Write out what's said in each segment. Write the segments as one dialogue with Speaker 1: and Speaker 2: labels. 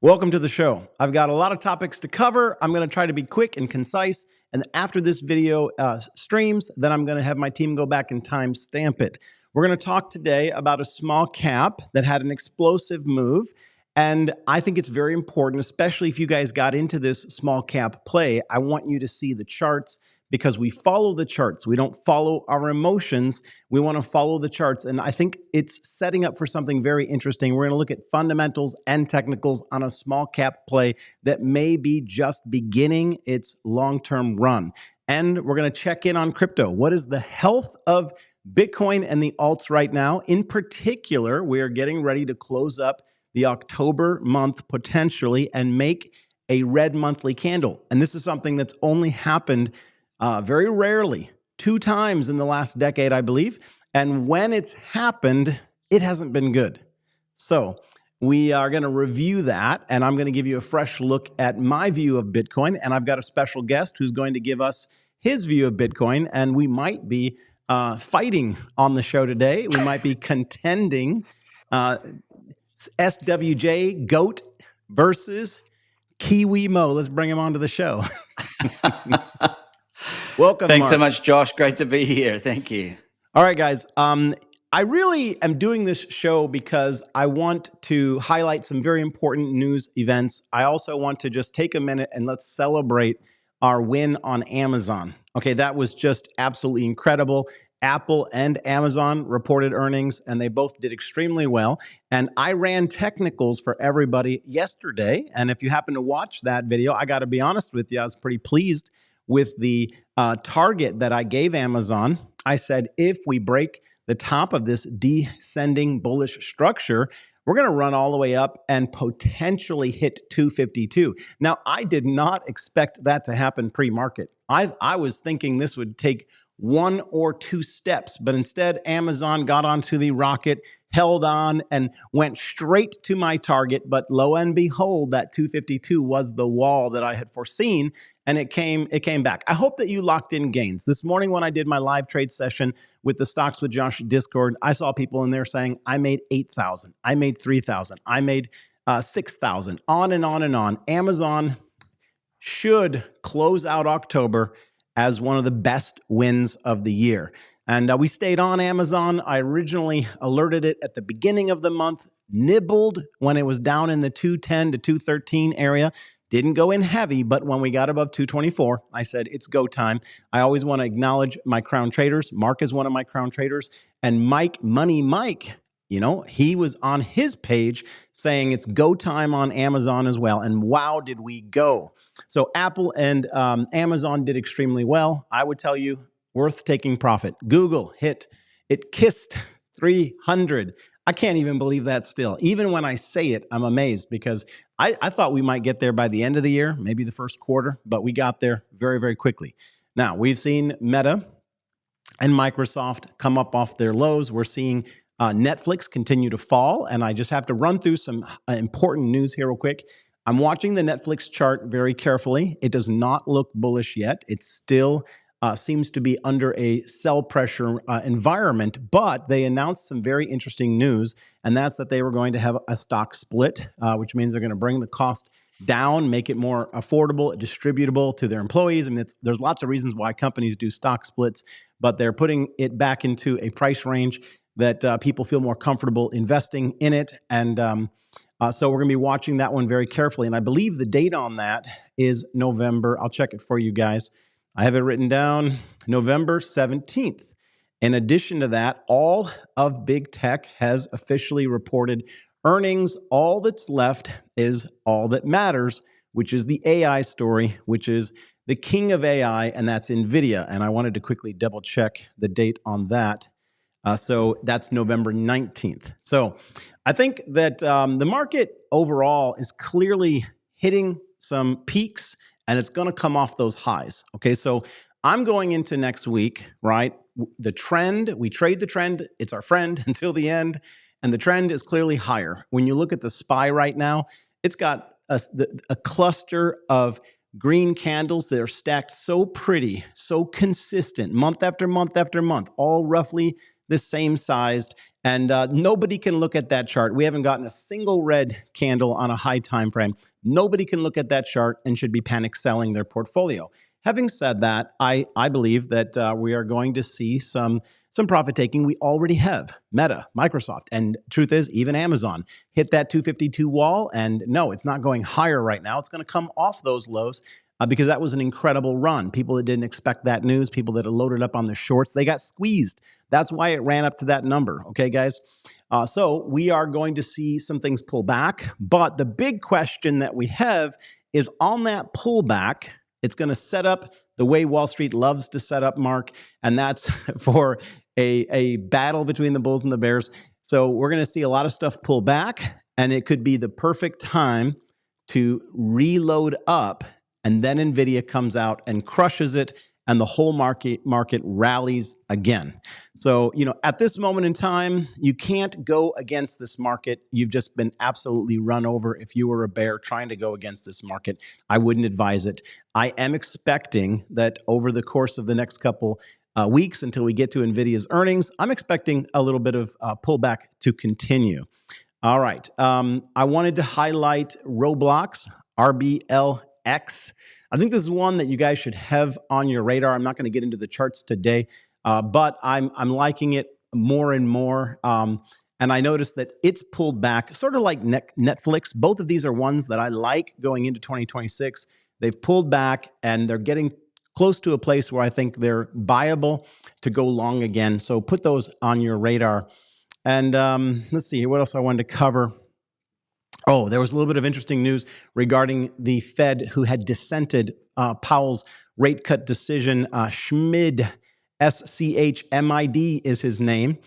Speaker 1: Welcome to the show. I've got a lot of topics to cover. I'm going to try to be quick and concise. And after this video streams, then I'm going to have my team go back and time stamp it. We're going to talk today about a small cap that had an explosive move. And I think it's very important, especially if you guys got into this small cap play. I want you to see the charts because we follow the charts. We don't follow our emotions. We want to follow the charts. And I think it's setting up for something very interesting. We're going to look at fundamentals and technicals on a small cap play that may be just beginning its long-term run. And we're going to check in on crypto. What is the health of Bitcoin and the alts right now? In particular, we are getting ready to close up the October month potentially and make a red monthly candle. And this is something that's only happened very rarely, 2 times in the last decade, I believe. And when it's happened, it hasn't been good. So we are going to review that, and I'm going to give you a fresh look at my view of Bitcoin. And I've got a special guest who's going to give us his view of Bitcoin, and we might be fighting on the show today. We might be contending SWJ GOAT versus Kiwi Mo. Let's bring him onto the show. Welcome,
Speaker 2: Thanks
Speaker 1: Mark.
Speaker 2: so much, Josh. Great to be here. Thank you.
Speaker 1: All right, guys. I really am doing this show because I want to highlight some very important news events. I also want to just take a minute and let's celebrate our win on Amazon. Okay, that was just absolutely incredible. Apple and Amazon reported earnings, and they both did extremely well. And I ran technicals for everybody yesterday. And if you happen to watch that video, I got to be honest with you, I was pretty pleased with the target that I gave Amazon. I said, if we break the top of this descending bullish structure, we're going to run all the way up and potentially hit 252. Now, I did not expect that to happen pre-market. I was thinking this would take 1 or 2 steps, but instead Amazon got onto the rocket, held on, and went straight to my target. But lo and behold, that 252 was the wall that I had foreseen, and it came back. I hope that you locked in gains. This morning when I did my live trade session with the Stocks with Josh Discord, I saw people in there saying, I made 8,000, I made 3,000, I made 6,000, on and on and on. Amazon should close out October as one of the best wins of the year. And we stayed on Amazon. I originally alerted it at the beginning of the month, nibbled when it was down in the 210 to 213 area. Didn't go in heavy, but when we got above 224, I said, it's go time. I always want to acknowledge my crown traders. Mark is one of my crown traders. And Mike, Money Mike, he was on his page saying it's go time on Amazon as well. And wow, did we go. So Apple and Amazon did extremely well. I would tell you, worth taking profit. Google it kissed 300. I can't even believe that still. Even when I say it, I'm amazed because I thought we might get there by the end of the year, maybe the first quarter, but we got there very, very quickly. Now, we've seen Meta and Microsoft come up off their lows. We're seeing Netflix continue to fall, and I just have to run through some important news here real quick. I'm watching the Netflix chart very carefully. It does not look bullish yet. It still seems to be under a sell pressure environment, but they announced some very interesting news, and that's that they were going to have a stock split, which means they're going to bring the cost down, make it more affordable, distributable to their employees. I mean, there's lots of reasons why companies do stock splits, but they're putting it back into a price range that people feel more comfortable investing in it. And so we're going to be watching that one very carefully. And I believe the date on that is November. I'll check it for you guys. I have it written down, November 17th. In addition to that, all of big tech has officially reported earnings. All that's left is all that matters, which is the AI story, which is the king of AI, and that's NVIDIA. And I wanted to quickly double check the date on that. So that's November 19th. So I think that the market overall is clearly hitting some peaks, and it's going to come off those highs. Okay, so I'm going into next week, right? The trend, we trade the trend. It's our friend until the end, and the trend is clearly higher. When you look at the SPY right now, it's got a cluster of green candles that are stacked so pretty, so consistent, month after month after month, all roughly the same sized, and nobody can look at that chart. We haven't gotten a single red candle on a high time frame. Nobody can look at that chart and should be panic selling their portfolio. Having said that, I believe that we are going to see some profit taking. We already have Meta, Microsoft, and truth is, even Amazon hit that 252 wall. And no, it's not going higher right now. It's going to come off those lows because that was an incredible run. People that didn't expect that news, people that had loaded up on the shorts, they got squeezed. That's why it ran up to that number. Okay, guys. So we are going to see some things pull back. But the big question that we have is on that pullback. It's going to set up the way Wall Street loves to set up, Mark, and that's for a battle between the bulls and the bears. So we're going to see a lot of stuff pull back, and it could be the perfect time to reload up, and then NVIDIA comes out and crushes it, and the whole market rallies again. So, at this moment in time, you can't go against this market. You've just been absolutely run over. If you were a bear trying to go against this market, I wouldn't advise it. I am expecting that over the course of the next couple weeks until we get to NVIDIA's earnings, I'm expecting a little bit of pullback to continue. All right. I wanted to highlight Roblox, RBLX. I think this is one that you guys should have on your radar. I'm not going to get into the charts today, but I'm liking it more and more. And I noticed that it's pulled back, sort of like Netflix. Both of these are ones that I like going into 2026. They've pulled back, and they're getting close to a place where I think they're buyable to go long again. So put those on your radar. And let's see here. What else I wanted to cover? Oh, there was a little bit of interesting news regarding the Fed who had dissented Powell's rate cut decision. Schmid, SCHMID is his name.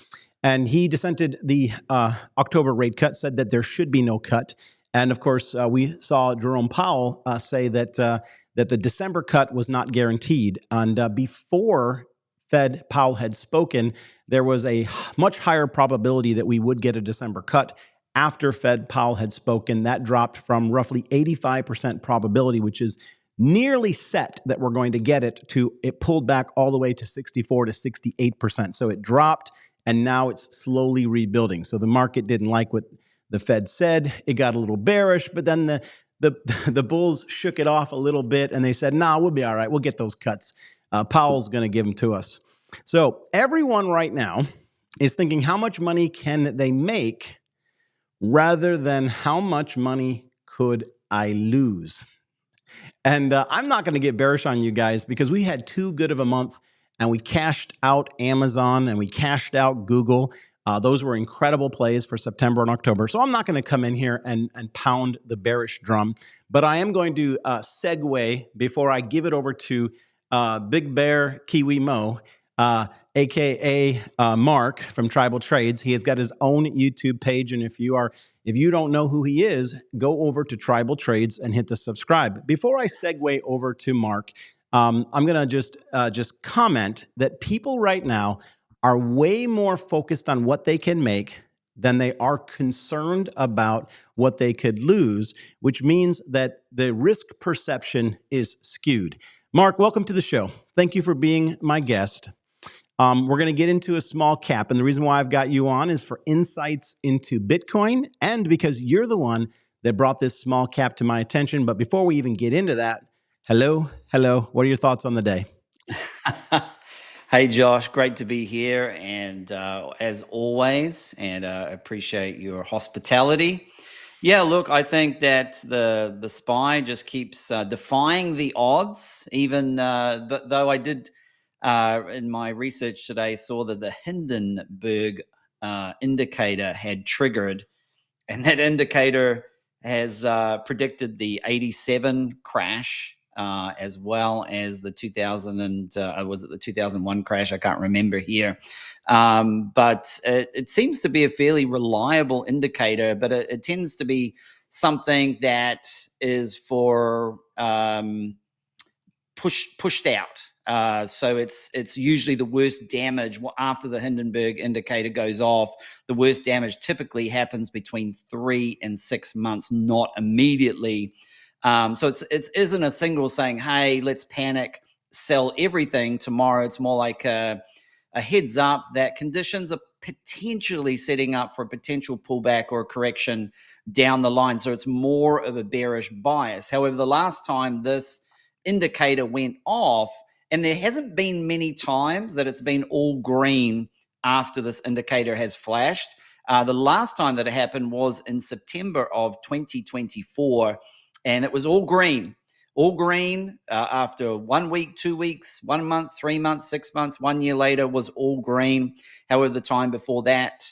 Speaker 1: And he dissented the October rate cut, said that there should be no cut. And of course, we saw Jerome Powell say that the December cut was not guaranteed. And before Fed Powell had spoken, there was a much higher probability that we would get a December cut. After Fed Powell had spoken, that dropped from roughly 85% probability, which is nearly set that we're going to get it, to it pulled back all the way to 64 to 68%. So it dropped, and now it's slowly rebuilding. So the market didn't like what the Fed said. It got a little bearish, but then the bulls shook it off a little bit, and they said, "Nah, we'll be all right. We'll get those cuts. Powell's going to give them to us." So everyone right now is thinking, how much money can they make rather than how much money could I lose? And I'm not going to get bearish on you guys because we had too good of a month, and we cashed out Amazon and we cashed out Google. Those were incredible plays for September and October. So I'm not going to come in here and pound the bearish drum, but I am going to segue before I give it over to Big Bear Kiwi Mo, aka Mark from Tribal Trades. He has got his own YouTube page, and if you don't know who he is, go over to Tribal Trades and hit the subscribe. Before I segue over to Mark, I'm going to just comment that people right now are way more focused on what they can make than they are concerned about what they could lose, which means that the risk perception is skewed. Mark, welcome to the show. Thank you for being my guest. We're going to get into a small cap, and the reason why I've got you on is for insights into Bitcoin, and because you're the one that brought this small cap to my attention. But before we even get into that, hello. What are your thoughts on the day?
Speaker 2: Hey, Josh, great to be here, and as always, and appreciate your hospitality. Yeah, look, I think that the SPY just keeps defying the odds, even though I did in my research today saw that the Hindenburg indicator had triggered, and that indicator has predicted the 87 crash, as well as the 2000 and was it the 2001 crash? I can't remember here. But it seems to be a fairly reliable indicator, but it tends to be something that is for pushed out. So it's usually the worst damage after the Hindenburg indicator goes off. The worst damage typically happens between 3 and 6 months, not immediately. So it isn't a single saying, "Hey, let's panic, sell everything tomorrow." It's more like a heads up that conditions are potentially setting up for a potential pullback or a correction down the line. So it's more of a bearish bias. However, the last time this indicator went off, and there hasn't been many times that it's been all green after this indicator has flashed. The last time that it happened was in September of 2024, and it was all green after 1 week, 2 weeks, 1 month, 3 months, 6 months, 1 year later was all green. However, the time before that,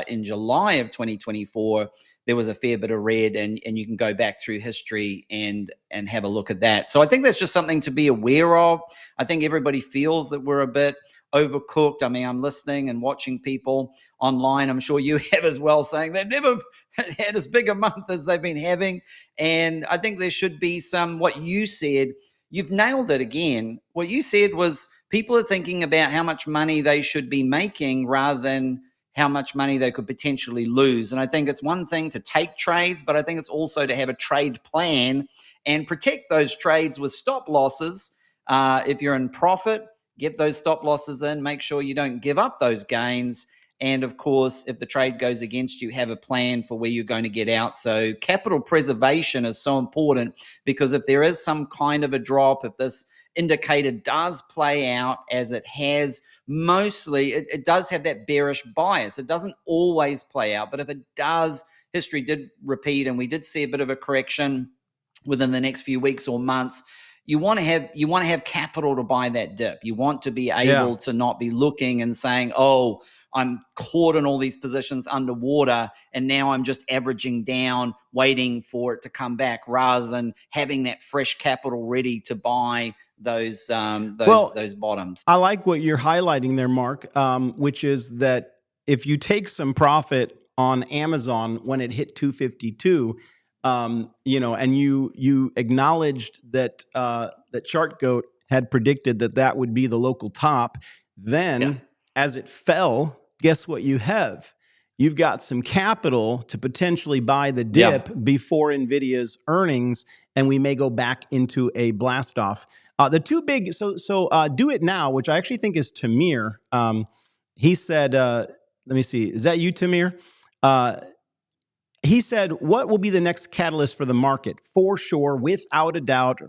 Speaker 2: in July of 2024, there was a fair bit of red, and you can go back through history and have a look at that. So I think that's just something to be aware of. I think everybody feels that we're a bit overcooked. I mean, I'm listening and watching people online, I'm sure you have as well, saying they've never had as big a month as they've been having. And I think there should be some, what you said, you've nailed it again. What you said was people are thinking about how much money they should be making rather than how much money they could potentially lose. And I think it's one thing to take trades, but I think it's also to have a trade plan and protect those trades with stop losses. If you're in profit, get those stop losses in, make sure you don't give up those gains. And of course, if the trade goes against you, have a plan for where you're going to get out. So capital preservation is so important, because if there is some kind of a drop, if this indicator does play out as it has, mostly it does have that bearish bias. It doesn't always play out, but if it does, history did repeat and we did see a bit of a correction within the next few weeks or months. You want to have capital to buy that dip. You want to be able to not be looking and saying, oh, I'm caught in all these positions underwater, and now I'm just averaging down, waiting for it to come back, rather than having that fresh capital ready to buy those bottoms.
Speaker 1: I like what you're highlighting there, Mark, which is that if you take some profit on Amazon when it hit 252, and you acknowledged that that ChartGoat had predicted that would be the local top, then as it fell, guess what you have? You've got some capital to potentially buy the dip before NVIDIA's earnings, and we may go back into a blast off. The two big, Do It Now, which I actually think is Tamir. He said, let me see, is that you, Tamir? He said, what will be the next catalyst for the market? For sure, without a doubt,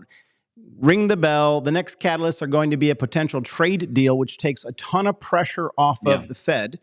Speaker 1: ring the bell. The next catalysts are going to be a potential trade deal, which takes a ton of pressure off of the Fed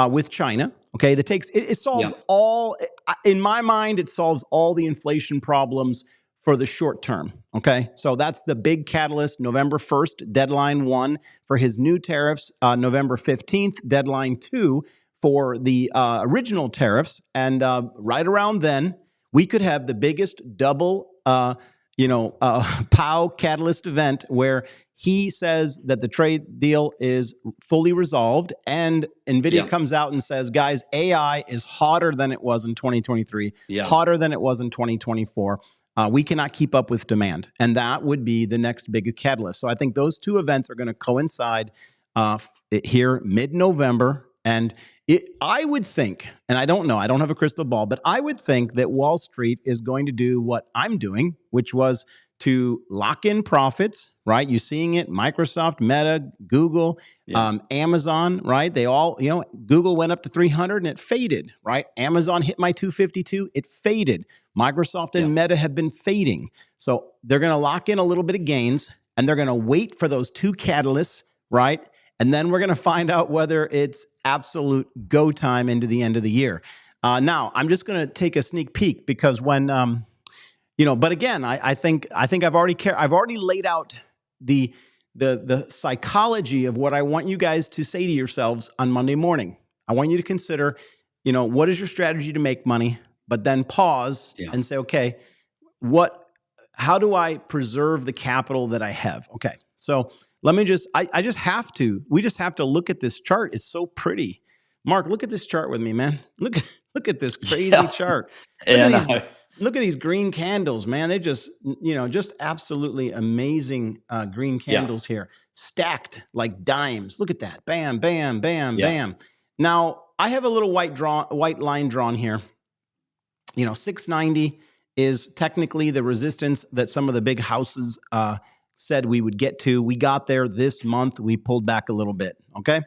Speaker 1: with China. Okay, that takes it solves all. In my mind, it solves all the inflation problems for the short term. Okay, so that's the big catalyst. November 1st, deadline 1 for his new tariffs. November 15th, deadline 2 for the original tariffs. And right around then, we could have the biggest double POW catalyst event where he says that the trade deal is fully resolved, and NVIDIA comes out and says, guys, AI is hotter than it was in 2023, hotter than it was in 2024. We cannot keep up with demand. And that would be the next big catalyst. So I think those two events are going to coincide here mid-November. And I would think, and I don't know, I don't have a crystal ball, but I would think that Wall Street is going to do what I'm doing, which was to lock in profits, right? You're seeing it, Microsoft, Meta, Google, Amazon, right? They all, Google went up to 300 and it faded, right? Amazon hit my 252, it faded. Microsoft and Meta have been fading. So they're going to lock in a little bit of gains, and they're going to wait for those two catalysts, right? And then we're going to find out whether it's absolute go time into the end of the year. Now, I'm just going to take a sneak peek, because when, but again, I think I've already laid out the psychology of what I want you guys to say to yourselves on Monday morning. I want you to consider, what is your strategy to make money, but then pause and say, okay, how do I preserve the capital that I have? Okay. So let me we just have to look at this chart. It's so pretty. Mark, look at this chart with me, man. Look at this crazy chart. Look at these green candles, man. They just absolutely amazing green candles here, stacked like dimes. Look at that. Bam, bam, bam, bam. Now, I have a little white line drawn here. 690 is technically the resistance that some of the big houses said we would get to. We got there this month. We pulled back a little bit, okay?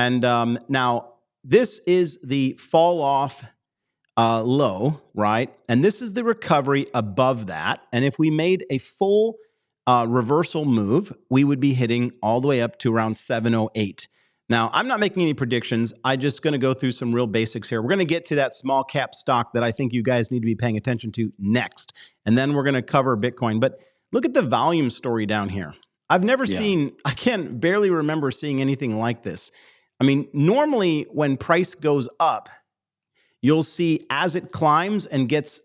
Speaker 1: And now this is the fall off low, right? And this is the recovery above that. And if we made a full reversal move, we would be hitting all the way up to around 708. Now, I'm not making any predictions. I'm just going to go through some real basics here. We're going to get to that small cap stock that I think you guys need to be paying attention to next. And then we're going to cover Bitcoin. But look at the volume story down here. I've never seen, I can barely remember seeing anything like this. I mean, normally when price goes up, you'll see as it climbs and gets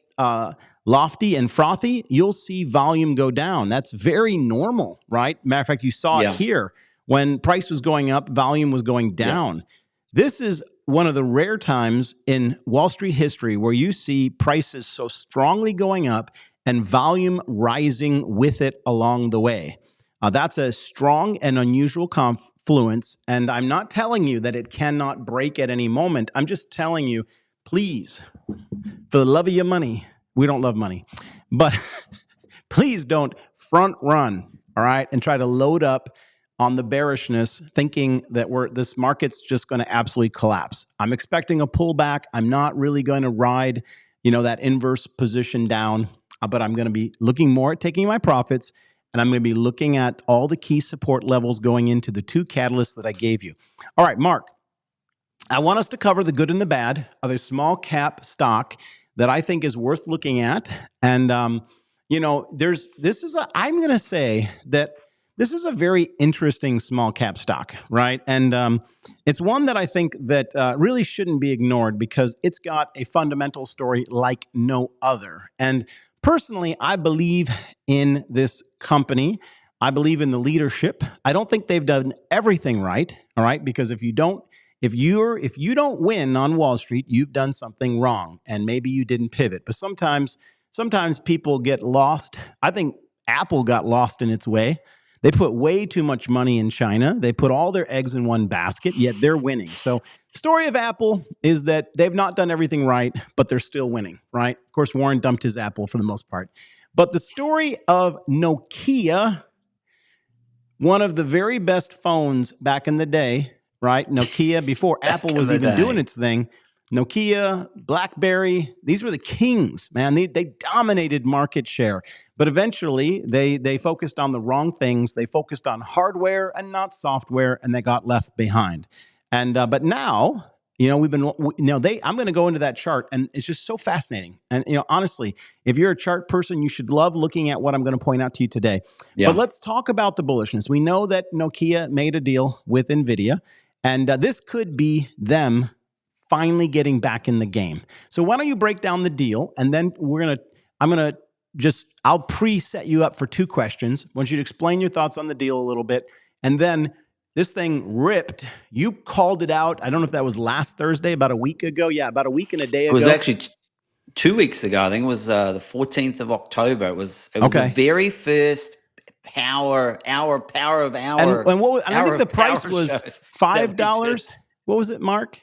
Speaker 1: lofty and frothy, you'll see volume go down. That's very normal, right? Matter of fact, you saw it here. When price was going up, volume was going down. This is one of the rare times in Wall Street history where you see prices so strongly going up and volume rising with it along the way. That's a strong and unusual confluence. And I'm not telling you that it cannot break at any moment. I'm just telling you, please, for the love of your money, we don't love money, but please don't front run, all right, and try to load up on the bearishness thinking that this market's just going to absolutely collapse. I'm expecting a pullback. I'm not really going to ride, that inverse position down, but I'm going to be looking more at taking my profits, and I'm going to be looking at all the key support levels going into the two catalysts that I gave you. All right, Mark, I want us to cover the good and the bad of a small cap stock that I think is worth looking at. And, I'm going to say that this is a very interesting small cap stock, right? And it's one that I think that really shouldn't be ignored because it's got a fundamental story like no other. And personally, I believe in this company. I believe in the leadership. I don't think they've done everything right, all right? Because if you don't win on Wall Street, you've done something wrong, and maybe you didn't pivot. But sometimes people get lost. I think Apple got lost in its way. They put way too much money in China. They put all their eggs in one basket, yet they're winning. So the story of Apple is that they've not done everything right, but they're still winning, right? Of course, Warren dumped his Apple for the most part. But the story of Nokia, one of the very best phones back in the day, right? Nokia, before Apple was even doing its thing. Nokia, BlackBerry, these were the kings, man. They dominated market share. But eventually, they focused on the wrong things. They focused on hardware and not software, and they got left behind. And but now, I'm going to go into that chart, and it's just so fascinating. And honestly, if you're a chart person, you should love looking at what I'm going to point out to you today. But let's talk about the bullishness. We know that Nokia made a deal with NVIDIA, and this could be them finally getting back in the game. So why don't you break down the deal, and then I'll preset you up for two questions. I want you to explain your thoughts on the deal a little bit, and then this thing ripped. You called it out. I don't know if that was last Thursday, about a week ago. Yeah, about a week and a day ago.
Speaker 2: It was actually 2 weeks ago. I think it was the 14th of October. It was the very first power of hour.
Speaker 1: And I think the price was $5. What was it, Mark?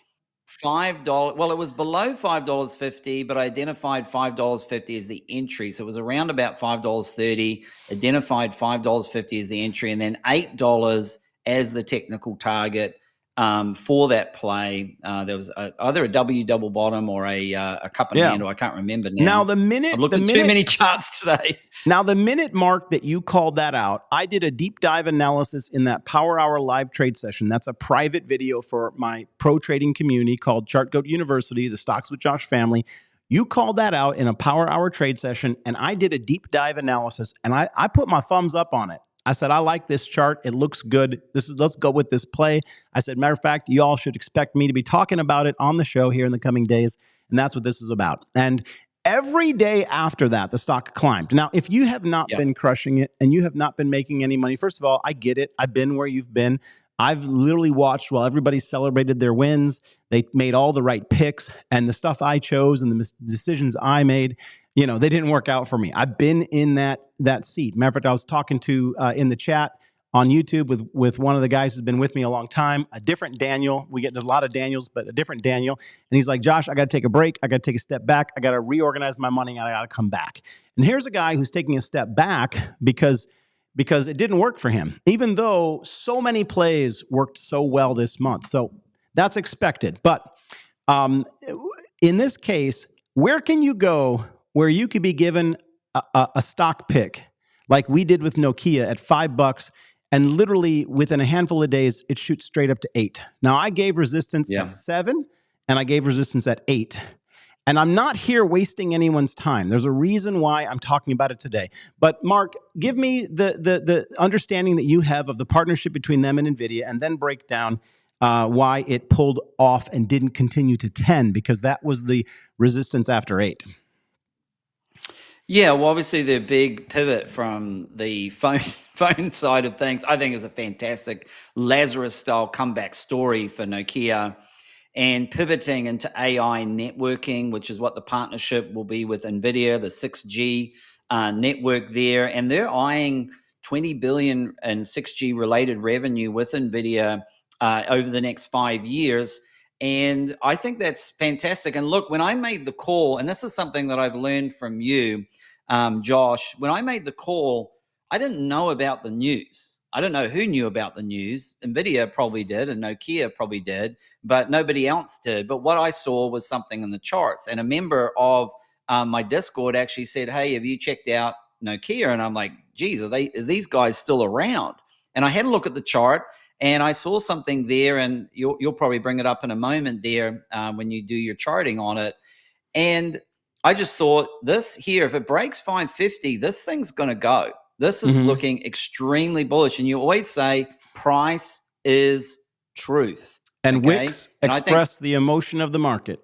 Speaker 2: $5. Well, it was below $5.50, but I identified $5.50 as the entry. So it was around about $5.30, identified $5.50 as the entry, and then $8 as the technical target for that play. There was either a W double bottom or a cup and handle. I can't remember now. I've looked at too many charts today.
Speaker 1: Now, the minute, Mark, that you called that out, I did a deep dive analysis in that Power Hour live trade session. That's a private video for my pro trading community called ChartGoat University, the Stocks with Josh family. You called that out in a Power Hour trade session, and I did a deep dive analysis, and I put my thumbs up on it. I said, I like this chart. It looks good. Let's go with this play. I said, matter of fact, you all should expect me to be talking about it on the show here in the coming days. And that's what this is about. And every day after that, the stock climbed. Now, if you have not been crushing it and you have not been making any money, first of all, I get it. I've been where you've been. I've literally watched while everybody celebrated their wins. They made all the right picks, and the stuff I chose and the decisions I made, they didn't work out for me. I've been in that seat. Matter of fact, I was talking to in the chat on YouTube with one of the guys who's been with me a long time, a different Daniel. There's a lot of Daniels, but a different Daniel. And he's like, Josh, I got to take a break. I got to take a step back. I got to reorganize my money, and I got to come back. And here's a guy who's taking a step back because it didn't work for him, even though so many plays worked so well this month. So That's expected. But in this case, where can you go where you could be given a stock pick like we did with Nokia at $5, and literally within a handful of days, it shoots straight up to 8. Now, I gave resistance
Speaker 2: Yeah.
Speaker 1: at 7, and I gave resistance at 8. And I'm not here wasting anyone's time. There's a reason why I'm talking about it today. But Mark, give me the understanding that you have of the partnership between them and NVIDIA, and then break down why it pulled off and didn't continue to 10, because that was the resistance after 8.
Speaker 2: Yeah, well, obviously the big pivot from the phone side of things, I think, is a fantastic Lazarus-style comeback story for Nokia, and pivoting into AI networking, which is what the partnership will be with NVIDIA, the 6G network there, and they're eyeing 20 billion in 6G related revenue with NVIDIA over the next 5 years. And I think that's fantastic. And look, when I made the call, and this is something that I've learned from you, Josh, when I made the call, I didn't know about the news. I don't know who knew about the news. NVIDIA probably did, and Nokia probably did, but nobody else did. But what I saw was something in the charts. And a member of my Discord actually said, "Hey, have you checked out Nokia?" And I'm like, geez, are these guys still around? And I had a look at the chart, and I saw something there, and you'll probably bring it up in a moment there when you do your charting on it. And I just thought, this here, if it breaks 550, this thing's going to go. This is looking extremely bullish. And you always say price is truth.
Speaker 1: And
Speaker 2: Okay.
Speaker 1: Wix
Speaker 2: And I think
Speaker 1: express the emotion of the market.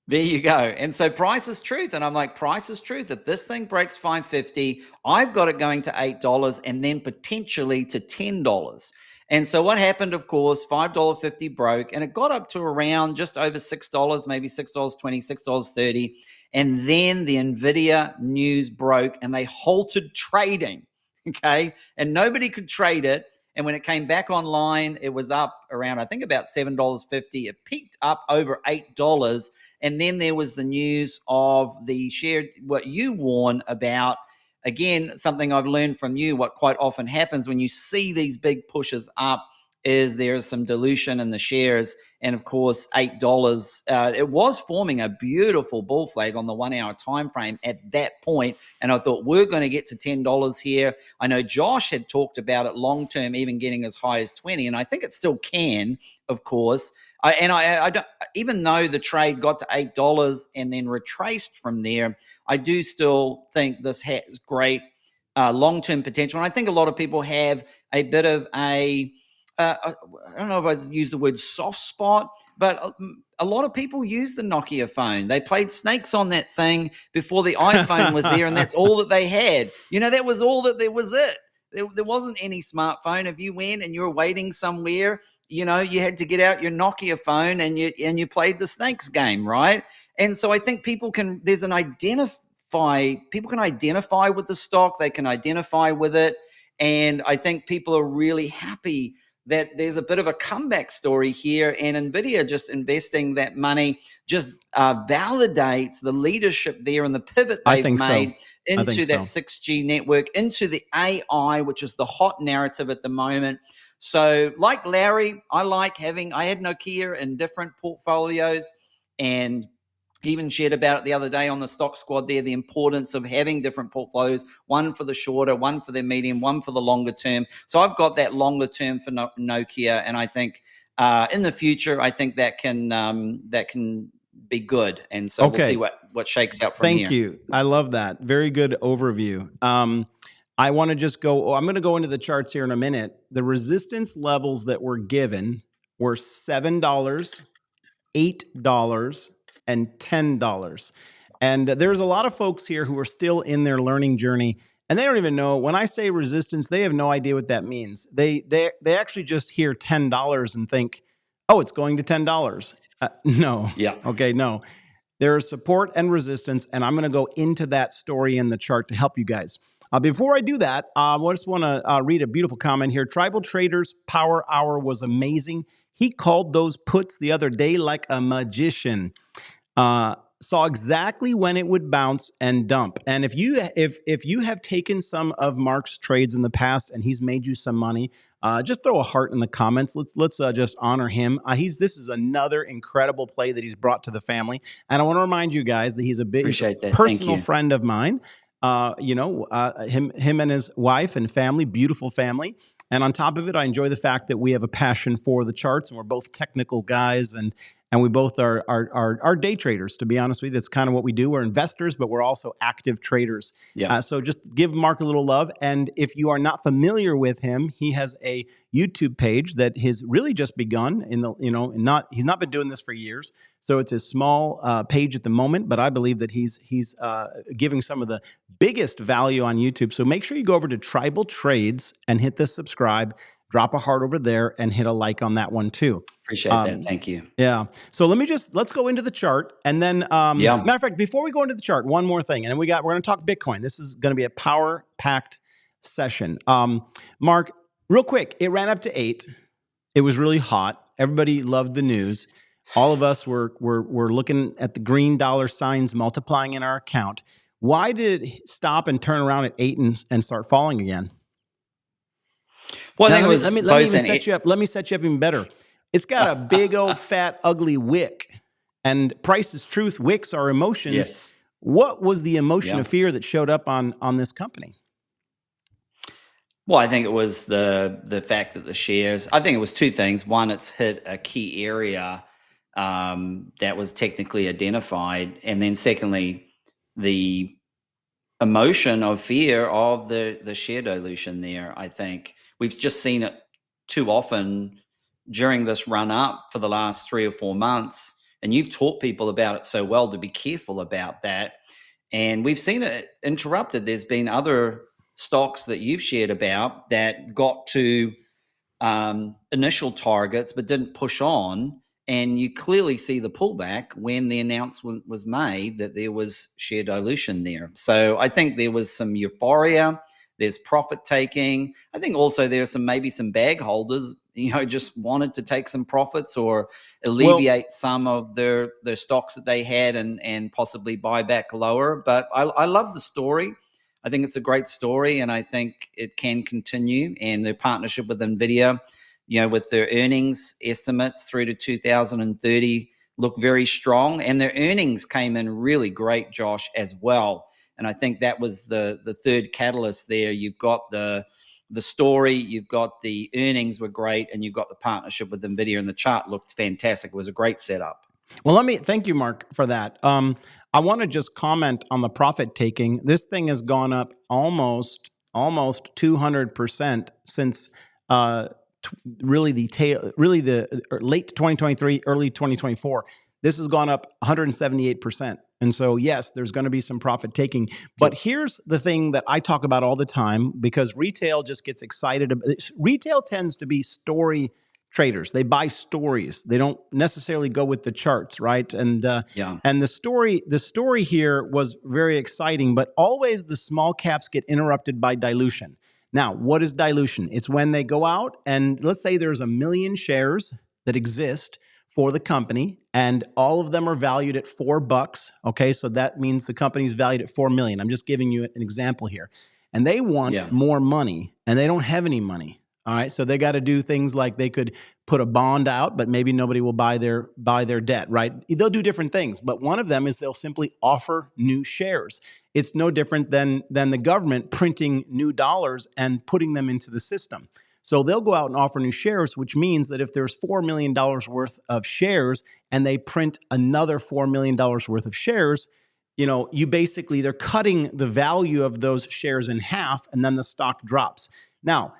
Speaker 2: there you go. And so price is truth. And I'm like, price is truth. If this thing breaks 550, I've got it going to $8 and then potentially to $10. And so what happened, of course, $5.50 broke, and it got up to around just over $6, maybe $6.20, $6.30. And then the NVIDIA news broke and they halted trading. Okay. And nobody could trade it. And when it came back online, it was up around, I think, about $7.50. It peaked up over $8. And then there was the news of the share, what you warn about. Again, something I've learned from you, what quite often happens when you see these big pushes up is there is some dilution in the shares. And of course, $8, it was forming a beautiful bull flag on the 1 hour time frame at that point. And I thought, we're going to get to $10 here. I know Josh had talked about it long term, even getting as high as 20, and I think it still can, of course. I don't, even though the trade got to $8 and then retraced from there, I do still think this has great long-term potential. And I think a lot of people have a bit of I don't know if I'd use the word soft spot, but a lot of people use the Nokia phone. They played snakes on that thing before the iPhone was there, and that's all that they had. That was all that there was it. There wasn't any smartphone. If you went and you were waiting somewhere, you had to get out your Nokia phone and you played the snakes game, right? And so I think people can identify with the stock. They can identify with it. And I think people are really happy that there's a bit of a comeback story here, and NVIDIA just investing that money just validates the leadership there and the pivot they've made into that 6G network, into the AI, which is the hot narrative at the moment. So like Larry, I had Nokia in different portfolios, and he even shared about it the other day on the Stock Squad there, the importance of having different portfolios, one for the shorter, one for the medium, one for the longer term. So I've got that longer term for Nokia, and I think in the future, I think that can be good. And so we'll see what shakes out from here.
Speaker 1: Thank you. I love that. Very good overview. I want to just go, I'm going to go into the charts here in a minute. The resistance levels that were given were $7, $8, and $10. And there's a lot of folks here who are still in their learning journey, and they don't even know. When I say resistance, they have no idea what that means. They actually just hear $10 and think, oh, it's going to $10. No.
Speaker 2: Yeah.
Speaker 1: Okay, no. There is support and resistance, and I'm going to go into that story in the chart to help you guys. Before I do that, I just want to read a beautiful comment here. Tribal Traders Power Hour was amazing. He called those puts the other day like a magician. saw exactly when it would bounce and dump. And if you have taken some of Mark's trades in the past and he's made you some money, just throw a heart in the comments. Let's just honor him. This is another incredible play that he's brought to the family. And I want to remind you guys that he's a
Speaker 2: Appreciate that. Thank
Speaker 1: personal
Speaker 2: you.
Speaker 1: friend of mine. Him and his wife and family, beautiful family. And on top of it, I enjoy the fact that we have a passion for the charts, and we're both technical guys, and we both are day traders. To be honest with you, that's kind of what we do. We're investors, but we're also active traders.
Speaker 2: Yeah.
Speaker 1: So just give Mark a little love. And if you are not familiar with him, he has a YouTube page that has really just begun. He's not been doing this for years, so it's a small page at the moment. But I believe that he's giving some of the biggest value on YouTube. So make sure you go over to Tribal Trades and hit the subscribe. Drop a heart over there and hit a like on that one too.
Speaker 2: Appreciate that. Thank you.
Speaker 1: Yeah. So let's go into the chart. And then, matter of fact, before we go into the chart, one more thing. And then we're going to talk Bitcoin. This is going to be a power packed session. Mark, real quick, it ran up to 8. It was really hot. Everybody loved the news. All of us were looking at the green dollar signs multiplying in our account. Why did it stop and turn around at 8 and start falling again?
Speaker 2: Well,
Speaker 1: Now, let me set you up. Let me set you up even better. It's got a big old fat ugly wick, and price is truth. Wicks are emotions.
Speaker 2: Yes.
Speaker 1: What was the emotion of fear that showed up on this company?
Speaker 2: Well, I think it was the fact that the shares. I think it was two things. One, it's hit a key area that was technically identified, and then secondly, the emotion of fear of the share dilution there. I think we've just seen it too often during this run up for the last 3 or 4 months. And you've taught people about it so well to be careful about that. And we've seen it interrupted. There's been other stocks that you've shared about that got to initial targets but didn't push on. And you clearly see the pullback when the announcement was made that there was share dilution there. So I think there was some euphoria. There's profit taking. I think also there are maybe some bag holders, just wanted to take some profits or alleviate some of their stocks that they had and possibly buy back lower. But I love the story. I think it's a great story, and I think it can continue. And their partnership with NVIDIA, with their earnings estimates through to 2030 look very strong. And their earnings came in really great, Josh, as well. And I think that was the third catalyst there. You've got the story, you've got the earnings were great, and you've got the partnership with NVIDIA, and the chart looked fantastic. It was a great setup.
Speaker 1: Well, thank you, Mark, for that. I want to just comment on the profit taking. This thing has gone up almost 200% since really the late 2023, early 2024. This has gone up 178%. And so, yes, there's going to be some profit taking. But here's the thing that I talk about all the time, because retail just gets excited. Retail tends to be story traders. They buy stories. They don't necessarily go with the charts, right? And and the story here was very exciting, but always the small caps get interrupted by dilution. Now, what is dilution? It's when they go out and let's say there's 1 million shares that exist for the company, and all of them are valued at $4. Okay, so that means the company's valued at 4 million. I'm just giving you an example here. And they want more money, and they don't have any money. All right, so they got to do things like they could put a bond out, but maybe nobody will buy their debt, right? They'll do different things, but one of them is they'll simply offer new shares. It's no different than the government printing new dollars and putting them into the system. So they'll go out and offer new shares, which means that if there's $4 million worth of shares and they print another $4 million worth of shares, they're cutting the value of those shares in half, and then the stock drops. Now,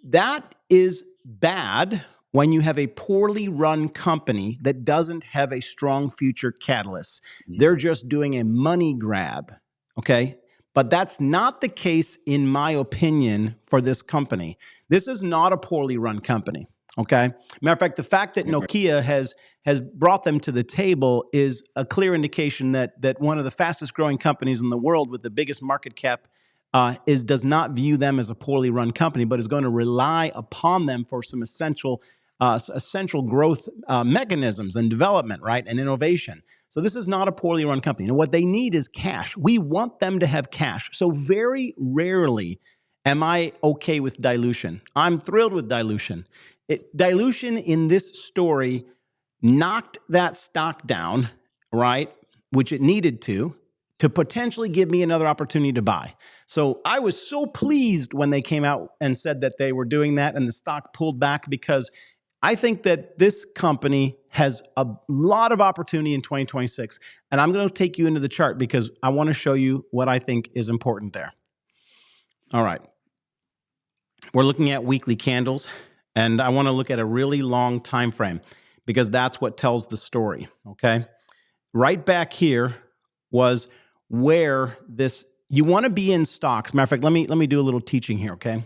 Speaker 1: that is bad when you have a poorly run company that doesn't have a strong future catalyst. They're just doing a money grab, okay? But that's not the case, in my opinion, for this company. This is not a poorly run company, okay? Matter of fact, the fact that Nokia has brought them to the table is a clear indication that one of the fastest growing companies in the world with the biggest market cap does not view them as a poorly run company, but is going to rely upon them for some essential growth mechanisms and development, right, and innovation. So this is not a poorly run company. And what they need is cash. We want them to have cash. So very rarely am I okay with dilution. I'm thrilled with dilution. Dilution in this story knocked that stock down, right, which it needed to potentially give me another opportunity to buy. So I was so pleased when they came out and said that they were doing that and the stock pulled back, because I think that this company has a lot of opportunity in 2026. And I'm going to take you into the chart because I want to show you what I think is important there. All right. We're looking at weekly candles, and I want to look at a really long time frame because that's what tells the story, okay? Right back here was where this, you want to be in stocks. Matter of fact, let me do a little teaching here, okay?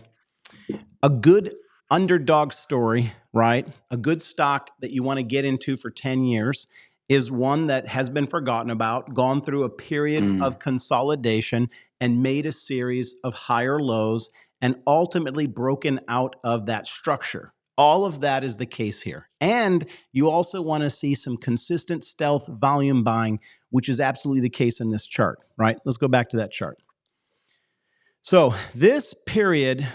Speaker 1: A good underdog story, right? A good stock that you want to get into for 10 years is one that has been forgotten about, gone through a period of consolidation and made a series of higher lows and ultimately broken out of that structure. All of that is the case here. And you also want to see some consistent stealth volume buying, which is absolutely the case in this chart, right? Let's go back to that chart. So this period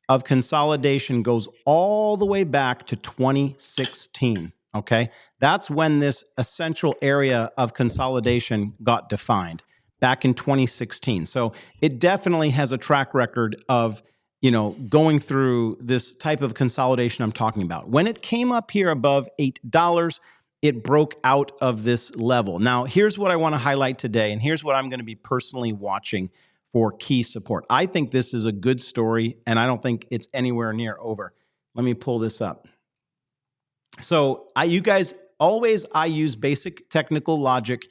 Speaker 1: of consolidation goes all the way back to 2016, okay? That's when this essential area of consolidation got defined, back in 2016. So it definitely has a track record of, going through this type of consolidation I'm talking about. When it came up here above $8, it broke out of this level. Now, here's what I want to highlight today, and here's what I'm going to be personally watching for key support. I think this is a good story, and I don't think it's anywhere near over. Let me pull this up. So I use basic technical logic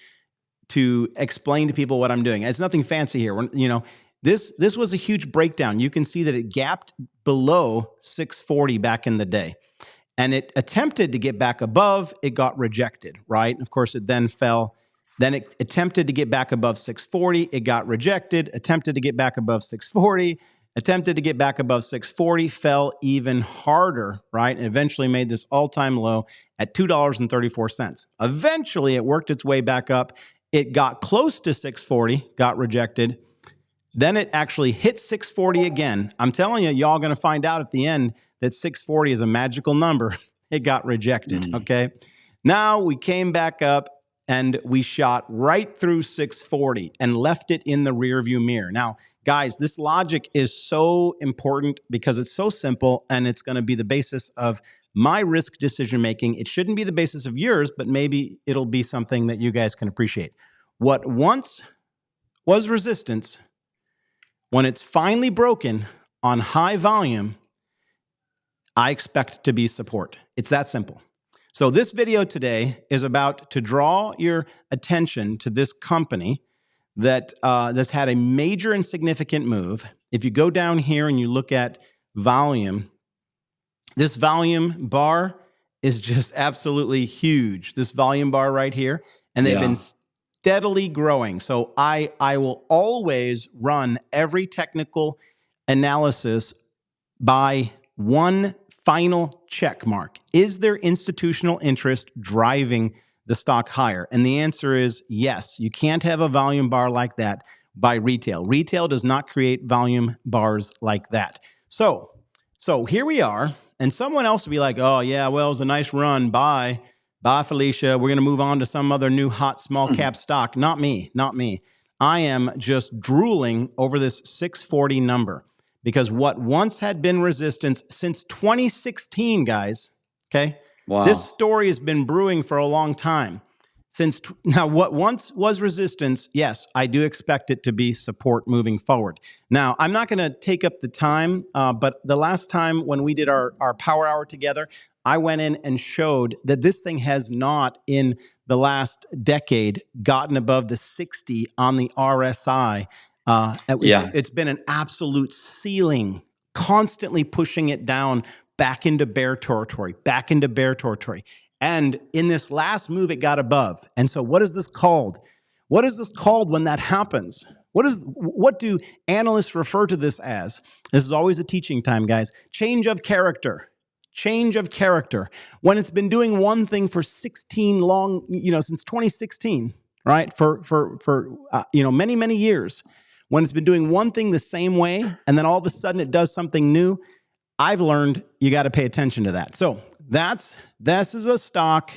Speaker 1: to explain to people what I'm doing. It's nothing fancy here. This was a huge breakdown. You can see that it gapped below 640 back in the day. And it attempted to get back above. It got rejected, right? Of course, it then fell. Then it attempted to get back above 640. It got rejected. Attempted to get back above 640. Attempted to get back above 640. Fell even harder, right? And eventually made this all-time low at $2.34. Eventually, it worked its way back up. It got close to 640. Got rejected. Then it actually hit 640 again. I'm telling you, y'all going to find out at the end that 640 is a magical number. It got rejected, okay? Now we came back up and we shot right through 640 and left it in the rearview mirror. Now, guys, this logic is so important because it's so simple and it's going to be the basis of my risk decision-making. It shouldn't be the basis of yours, but maybe it'll be something that you guys can appreciate. What once was resistance, when it's finally broken on high volume, I expect to be support. It's that simple. So this video today is about to draw your attention to this company that that's had a major and significant move. If you go down here and you look at volume, this volume bar is just absolutely huge. This volume bar right here, and they've been steadily growing. So I will always run every technical analysis by one final check mark. Is there institutional interest driving the stock higher? And the answer is yes. You can't have a volume bar like that by retail. Retail does not create volume bars like that. So here we are, and someone else will be like, oh yeah, well, it was a nice run. Bye, Felicia. We're going to move on to some other new hot small cap stock. Not me. I am just drooling over this 640 number. Because what once had been resistance since 2016, guys, okay? Wow. This story has been brewing for a long time. Now, what once was resistance, yes, I do expect it to be support moving forward. Now, I'm not going to take up the time, but the last time when we did our power hour together, I went in and showed that this thing has not, in the last decade, gotten above the 60 on the RSI. It's been an absolute ceiling, constantly pushing it down back into bear territory. And in this last move, it got above. And so what is this called? What is this called when that happens? What do analysts refer to this as? This is always a teaching time, guys. Change of character. change of character, when it's been doing one thing for 16 long, since 2016, right? For many, many years, when it's been doing one thing the same way, and then all of a sudden it does something new, I've learned you got to pay attention to that. So this is a stock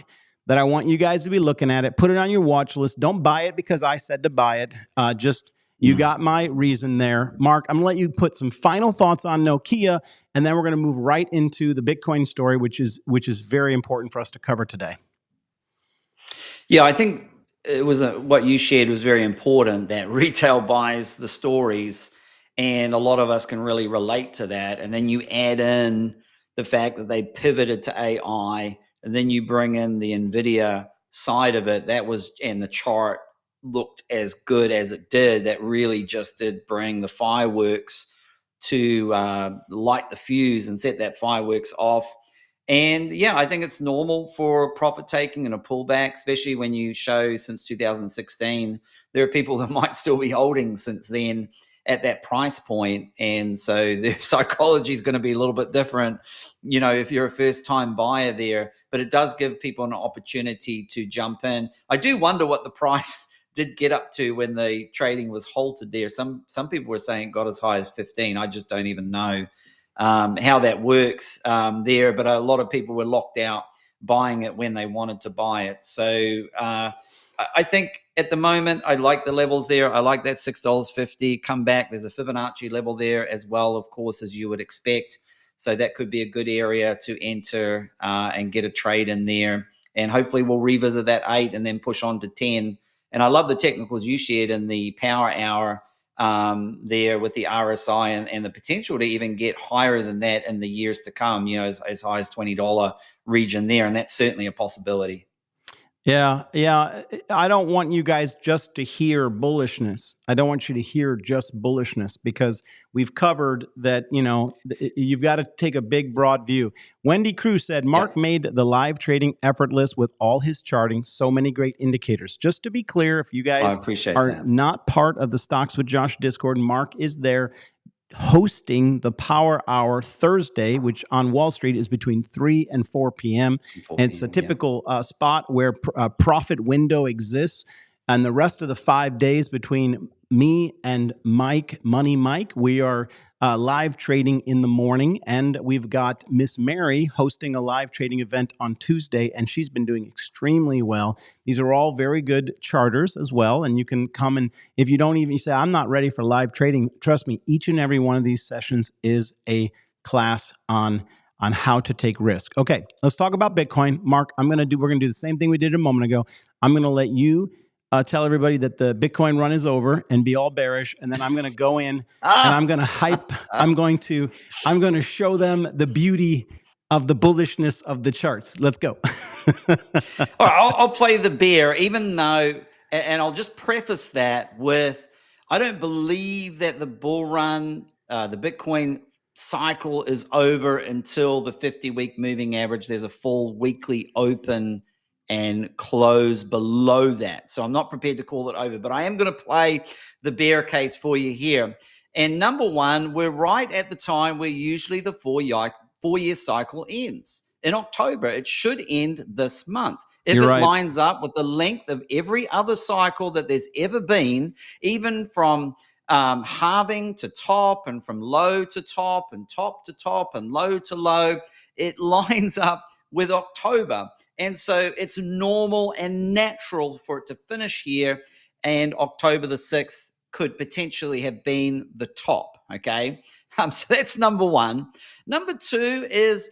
Speaker 1: that I want you guys to be looking at it. Put it on your watch list. Don't buy it because I said to buy it. You got my reason there. Mark, I'm going to let you put some final thoughts on Nokia, and then we're going to move right into the Bitcoin story, which is very important for us to cover today.
Speaker 2: Yeah, I think it was what you shared was very important, that retail buys the stories, and a lot of us can really relate to that. And then you add in the fact that they pivoted to AI, and then you bring in the NVIDIA side of it. And the chart looked as good as it did. That really just did bring the fireworks to light the fuse and set that fireworks off. And yeah, I think it's normal for profit taking and a pullback, especially when you show since 2016. There are people that might still be holding since then at that price point. And so their psychology is going to be a little bit different, if you're a first time buyer there. But it does give people an opportunity to jump in. I do wonder what the price did get up to when the trading was halted there. Some people were saying it got as high as 15. I just don't even know how that works there, but a lot of people were locked out buying it when they wanted to buy it. So I think at the moment, I like the levels there. I like that $6.50 come back. There's a Fibonacci level there as well, of course, as you would expect. So that could be a good area to enter and get a trade in there. And hopefully we'll revisit that 8 and then push on to 10. And I love the technicals you shared in the power hour there with the RSI and the potential to even get higher than that in the years to come, as high as $20 region there. And that's certainly a possibility.
Speaker 1: Yeah. I don't want you guys just to hear bullishness. I don't want you to hear just bullishness, because we've covered that, you've got to take a big, broad view. Wendy Cruz said, Mark made the live trading effortless with all his charting. So many great indicators. Just to be clear, if you guys are not part of the Stocks with Josh Discord, Mark is there hosting the Power Hour Thursday, which on Wall Street is between 3 and 4 p.m. And it's a typical spot where profit window exists. And the rest of the 5 days between me and Money Mike, we are live trading in the morning. And we've got Miss Mary hosting a live trading event on Tuesday, and she's been doing extremely well. These are all very good charters as well. And you can come, and if you don't even say, I'm not ready for live trading, trust me, each and every one of these sessions is a class on how to take risk. Okay, let's talk about Bitcoin. Mark, we're going to do the same thing we did a moment ago. I'm going to let you tell everybody that the Bitcoin run is over and be all bearish, and then I'm going to go in and I'm going to hype. I'm going to show them the beauty of the bullishness of the charts. Let's go.
Speaker 2: All right, I'll play the bear, even though, and I'll just preface that with, I don't believe that the bull run, the Bitcoin cycle is over until the 50-week moving average. There's a full weekly open and close below that. So I'm not prepared to call it over, but I am going to play the bear case for you here. And number one, we're right at the time where usually the four-year cycle ends. In October, it should end this month. If it lines up with the length of every other cycle that there's ever been, even from halving to top and from low to top and top to top and low to low, it lines up with October. And so it's normal and natural for it to finish here, and October the 6th could potentially have been the top, okay? So that's number one. Number two is,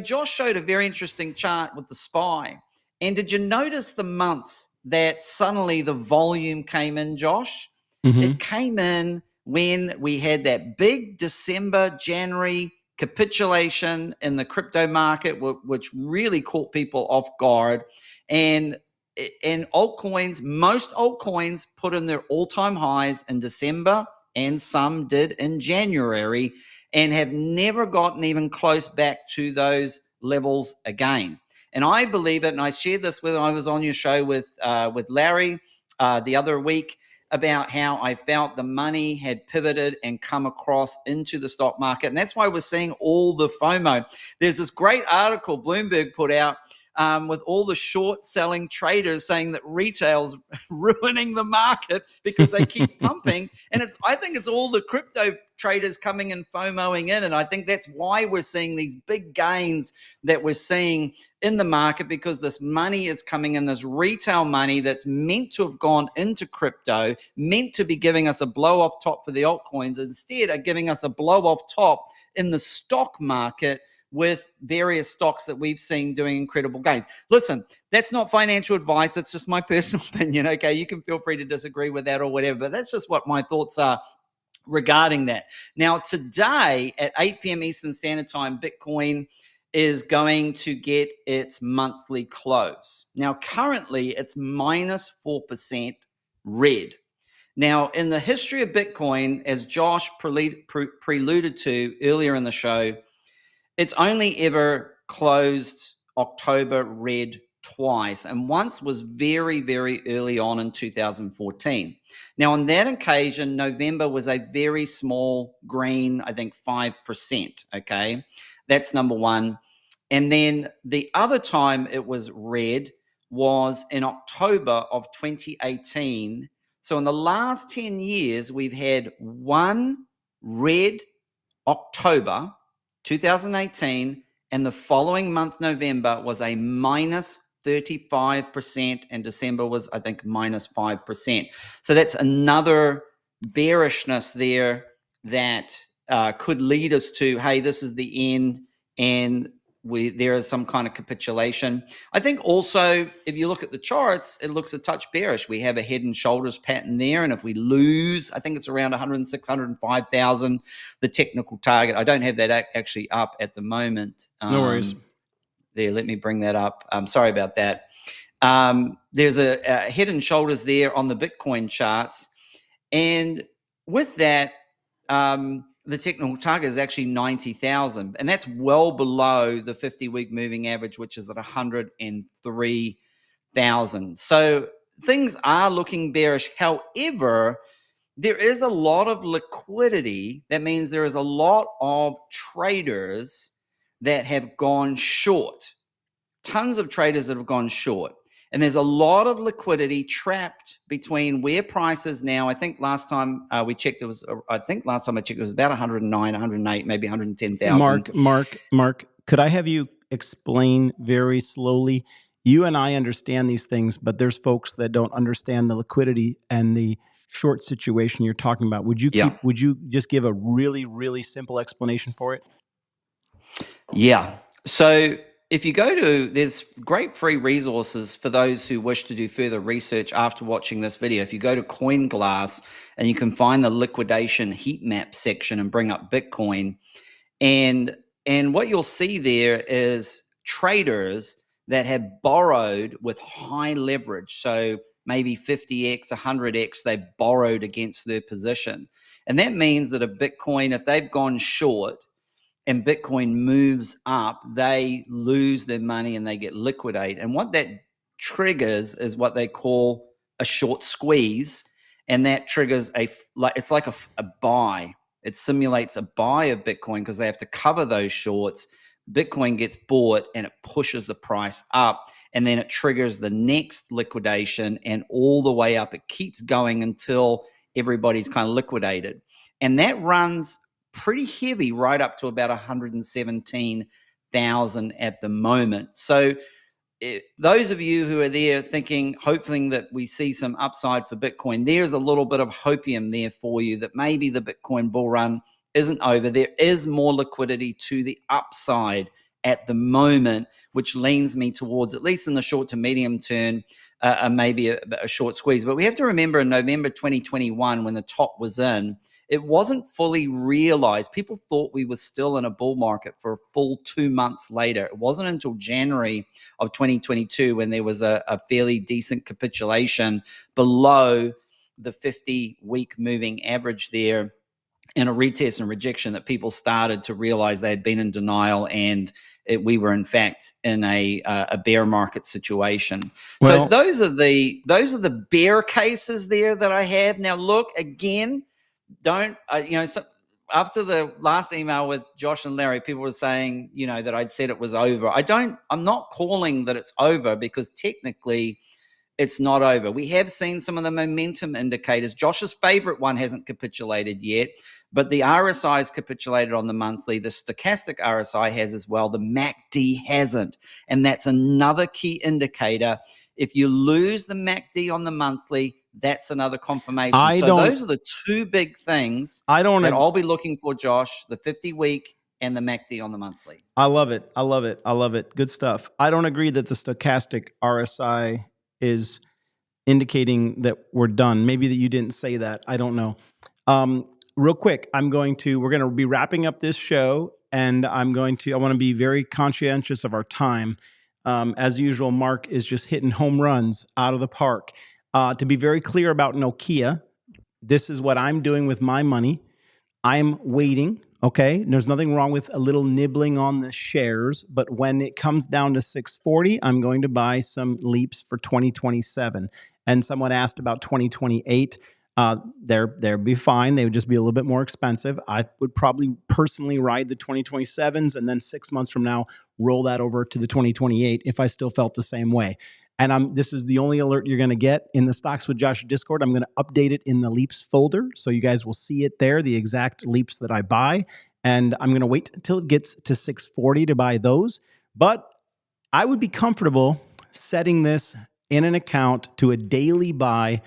Speaker 2: Josh showed a very interesting chart with the SPY. And did you notice the months that suddenly the volume came in, Josh? Mm-hmm. It came in when we had that big December, January capitulation in the crypto market, which really caught people off guard. And altcoins, most altcoins put in their all-time highs in December, and some did in January, and have never gotten even close back to those levels again. And I believe it, and I shared this when I was on your show with Larry the other week. about how I felt the money had pivoted and come across into the stock market. And that's why we're seeing all the FOMO. There's this great article Bloomberg put out with all the short selling traders saying that retail's ruining the market because they keep pumping. And I think it's all the crypto traders coming and FOMOing in. And I think that's why we're seeing these big gains that we're seeing in the market, because this money is coming in, this retail money that's meant to have gone into crypto, meant to be giving us a blow off top for the altcoins, instead are giving us a blow off top in the stock market with various stocks that we've seen doing incredible gains. Listen, that's not financial advice. That's just my personal opinion. Okay, you can feel free to disagree with that or whatever, but that's just what my thoughts are regarding that. Now, today at 8 p.m. Eastern Standard Time, Bitcoin is going to get its monthly close. Now, currently it's minus 4% red. Now, in the history of Bitcoin, as Josh preluded to earlier in the show, it's only ever closed October red twice, and once was very, very early on in 2014. Now, on that occasion, November was a very small green, I think 5%. Okay, that's number one. And then the other time it was red was in October of 2018. So in the last 10 years, we've had one red October 2018, and the following month, November, was a minus 35%, and December was, I think, minus 5%. So that's another bearishness there that could lead us to, hey, this is the end, and there is some kind of capitulation. I think also, if you look at the charts, it looks a touch bearish. We have a head and shoulders pattern there, and if we lose, I think it's around 106, 105,000, the technical target. I don't have that actually up at the moment.
Speaker 1: No worries.
Speaker 2: There, let me bring that up. Sorry about that. There's a head and shoulders there on the Bitcoin charts, and with that, the technical target is actually 90,000, and that's well below the 50-week moving average, which is at 103,000. So things are looking bearish. However, there is a lot of liquidity. That means there is a lot of traders that have gone short. Tons of traders that have gone short. And there's a lot of liquidity trapped between where price is now. I think last time we checked, it was about 109, 108, maybe 110,000.
Speaker 1: Mark, could I have you explain very slowly? You and I understand these things, but there's folks that don't understand the liquidity and the short situation you're talking about. Would you just give a really, really simple explanation for it?
Speaker 2: Yeah. So if you go to, there's great free resources for those who wish to do further research after watching this video. If you go to CoinGlass and you can find the liquidation heat map section and bring up Bitcoin, and what you'll see there is traders that have borrowed with high leverage. So maybe 50x, 100x, they borrowed against their position. And that means that a Bitcoin, if they've gone short, and Bitcoin moves up, they lose their money and they get liquidated. And what that triggers is what they call a short squeeze. And that triggers it's like a buy. It simulates a buy of Bitcoin because they have to cover those shorts. Bitcoin gets bought and it pushes the price up. And then it triggers the next liquidation, and all the way up. It keeps going until everybody's kind of liquidated. And that runs pretty heavy, right up to about 117,000 at the moment. So those of you who are there hoping that we see some upside for Bitcoin, there's a little bit of hopium there for you that maybe the Bitcoin bull run isn't over. There is more liquidity to the upside at the moment, which leans me towards, at least in the short to medium term, maybe a short squeeze. But we have to remember in November 2021, when the top was in, it wasn't fully realized. People thought we were still in a bull market for a full 2 months later. It wasn't until January of 2022 when there was a fairly decent capitulation below the 50-week moving average there. and a retest and rejection that people started to realize they had been in denial, and we were in fact in a bear market situation. So
Speaker 1: Well,
Speaker 2: those are the bear cases there that I have. Now, look again. Don't so after the last email with Josh and Larry, people were saying that I'd said it was over. I'm not calling that it's over, because technically it's not over. We have seen some of the momentum indicators. Josh's favorite one hasn't capitulated yet, but the RSI has capitulated on the monthly. The stochastic RSI has as well. The MACD hasn't. And that's another key indicator. If you lose the MACD on the monthly, that's another confirmation. So those are the two big things that I'll be looking for, Josh, the 50-week and the MACD on the monthly.
Speaker 1: I love it. I love it. I love it. Good stuff. I don't agree that the stochastic RSI is indicating that we're done. Maybe that you didn't say that. I don't know. Real quick, we're going to be wrapping up this show, and I want to be very conscientious of our time. As usual, Mark is just hitting home runs out of the park. To be very clear about Nokia, this is what I'm doing with my money. I'm waiting. Okay. There's nothing wrong with a little nibbling on the shares, but when it comes down to 640, I'm going to buy some leaps for 2027. And someone asked about 2028. They'd be fine. They would just be a little bit more expensive. I would probably personally ride the 2027s, and then 6 months from now, roll that over to the 2028 if I still felt the same way. And this is the only alert you're going to get in the Stocks with Josh Discord. I'm going to update it in the Leaps folder, so you guys will see it there, the exact Leaps that I buy. And I'm going to wait until it gets to 640 to buy those. But I would be comfortable setting this in an account to a daily buy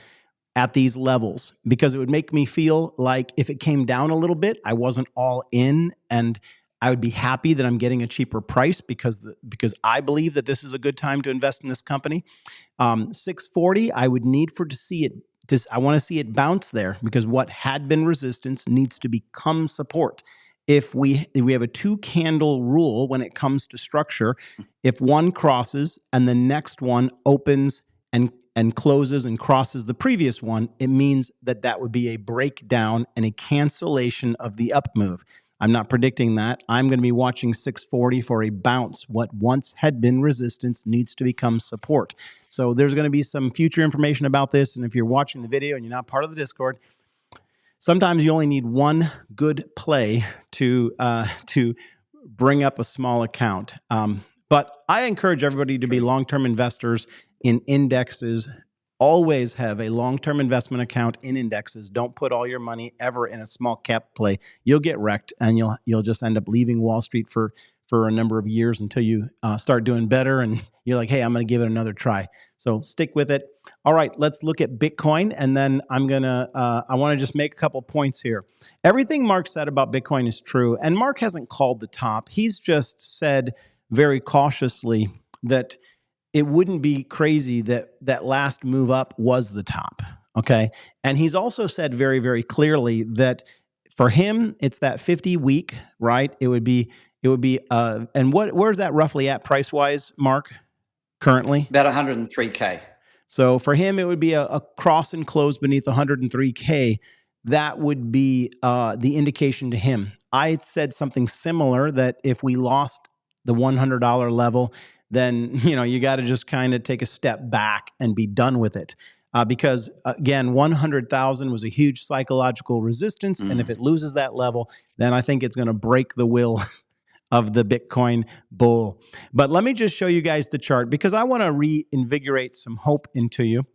Speaker 1: at these levels, because it would make me feel like if it came down a little bit, I wasn't all in, and I would be happy that I'm getting a cheaper price because I believe that this is a good time to invest in this company. 640, I would need to see it. I want to see it bounce there, because what had been resistance needs to become support. If we have a 2-candle rule when it comes to structure, if one crosses and the next one opens and closes and crosses the previous one, it means that would be a breakdown and a cancellation of the up move. I'm not predicting that. I'm going to be watching 640 for a bounce. What once had been resistance needs to become support. So there's going to be some future information about this. And if you're watching the video and you're not part of the Discord, sometimes you only need one good play to bring up a small account. But I encourage everybody to be long-term investors in indexes. Always have a long-term investment account in indexes. Don't put all your money ever in a small cap play. You'll get wrecked, and you'll just end up leaving Wall Street for a number of years until you start doing better, and you're like, hey, I'm going to give it another try. So stick with it. All right, let's look at Bitcoin, and then I want to just make a couple points here. Everything Mark said about Bitcoin is true, and Mark hasn't called the top. He's just said very cautiously that it wouldn't be crazy that last move up was the top, okay? And he's also said very, very clearly that for him, it's that 50-week, right? It would be, and where's that roughly at price-wise, Mark, currently?
Speaker 2: About 103K.
Speaker 1: So for him, it would be a cross and close beneath 103K. That would be the indication to him. I said something similar, that if we lost the $100 level, then you got to just kind of take a step back and be done with it. Because again, 100,000 was a huge psychological resistance. And if it loses that level, then I think it's going to break the will of the Bitcoin bull. But let me just show you guys the chart, because I want to reinvigorate some hope into you.